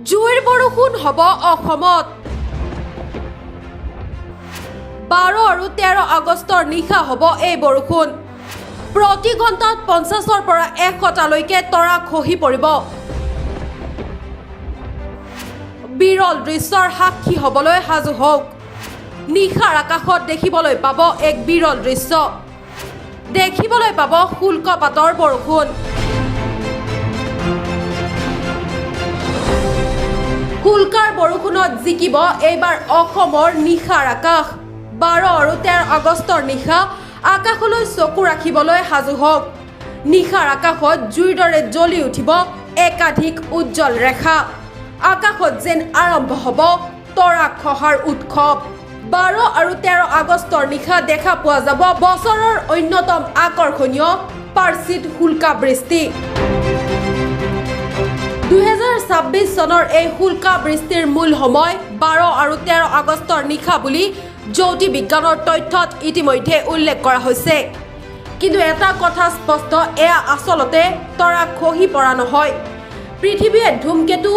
জুইৰ বৰষুণ হ'ব অসমত 12 আৰু 13 আগষ্টৰ নিশা হ'ব এই বৰষুণ প্ৰতি ঘণ্টাত 50ৰ পৰা 100টালৈকে তৰা খহি পৰিব বিৰল দৃশ্যৰ সাক্ষী হ'বলৈ সাজু হওক নিশাৰ আকাশত দেখিবলৈ পাব এক বিৰল দৃশ্য দেখিবলৈ পাব শুল্কপাতৰ বৰষুণ শুল্কাৰ বৰষুণত জিকিব এইবাৰ অসমৰ নিশাৰ আকাশ 12 আৰু 13 আগষ্টৰ নিশা আকাশলৈ চকু ৰাখিবলৈ সাজু হওক নিশাৰ আকাশত জুইৰ দৰে জ্বলি উঠিব একাধিক উজ্জ্বল ৰেখা আকাশত যেন আৰম্ভ হ'ব তৰা খহাৰ উৎসৱ 12 আৰু 13 আগষ্টৰ নিশা দেখা পোৱা যাব বছৰৰ অন্যতম আকৰ্ষণীয় পাৰ্চিত শুল্কা বৃষ্টি 2026 চনৰ এই শুল্কা বৃষ্টিৰ মূল সময় 12 আৰু 13 আগষ্টৰ নিশা বুলি জ্যোতি বিজ্ঞানৰ তথ্যত ইতিমধ্যে উল্লেখ কৰা হৈছে কিন্তু এটা কথা স্পষ্ট এয়া আচলতে তৰা খহি পৰা নহয় পৃথিৱীয়ে ধূমকেতু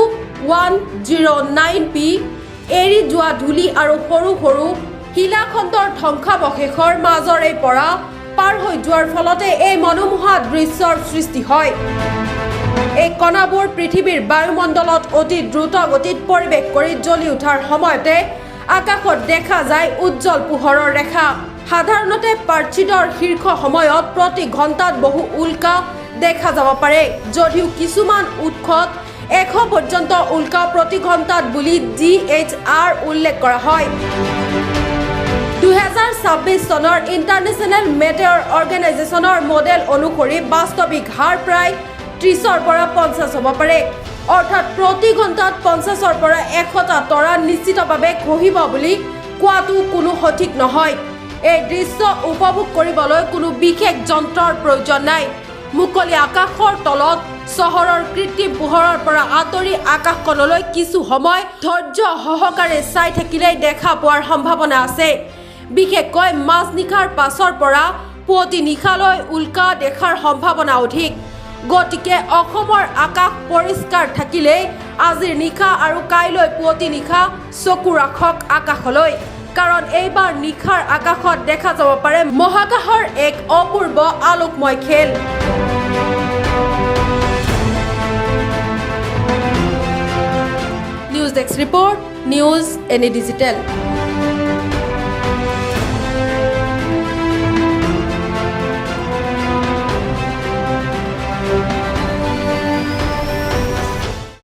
109p এৰি যোৱা ধূলি আৰু সৰু সৰু শিলাখণ্ডৰ ধ্বংসাৱশেষৰ মাজৰে পৰা পাৰ হৈ যোৱাৰ ফলতে এই মনোমোহা দৃশ্যৰ সৃষ্টি হয় এই কণাবোৰ পৃথিৱীৰ বায়ুমণ্ডলত অতি দ্ৰুত গতিত পৰিৱেশ কৰি জ্বলি উঠাৰ সময়তে আকাশত দেখা যায় উজ্জ্বল পোহৰৰ ৰেখা সাধাৰণতে পাৰ্চিডৰ শীৰ্ষ সময়ত প্ৰতি ঘণ্টাত বহু উল্কা দেখা যাব পাৰে যদিও কিছুমান উৎসত 100 পৰ্যন্ত উল্কা প্ৰতি ঘণ্টাত বুলি GHR উল্লেখ কৰা হয় 2026 চনৰ ইণ্টাৰনেশ্যনেল মেটেঅৰ অৰ্গেনাইজেশ্যনৰ মডেল অনুসৰি বাস্তৱিক হাৰ প্ৰায় 30ৰ পৰা 50 হ'ব পাৰে অৰ্থাৎ প্ৰতি ঘণ্টাত 50ৰ পৰা 100টা তৰা নিশ্চিতভাৱে খহিব বুলি কোৱাটো কোনো সঠিক নহয় এই দৃশ্য উপভোগ কৰিবলৈ কোনো বিশেষ যন্ত্ৰৰ প্ৰয়োজন নাই মুকলি আকাশৰ তলত চহৰৰ কৃত্ৰিম পোহৰৰ পৰা আঁতৰি আকাশখনলৈ কিছু সময় ধৈৰ্য সহকাৰে চাই থাকিলেই দেখা পোৱাৰ সম্ভাৱনা আছে বিশেষকৈ মাজনিশাৰ পাছৰ পৰা পুৱতি নিশালৈ উল্কা দেখাৰ সম্ভাৱনা অধিক গতিকে অসমৰ আকাশ পৰিষ্কাৰ থাকিলে আজিৰ নিশা আৰু কাইলৈ পুৱতি নিশা চকু ৰাখক আকাশলৈ কাৰণ এইবাৰ নিশাৰ আকাশত দেখা যাব পাৰে মহাকাশৰ এক অপূৰ্ব আলোকময় খেল news desk report news any digital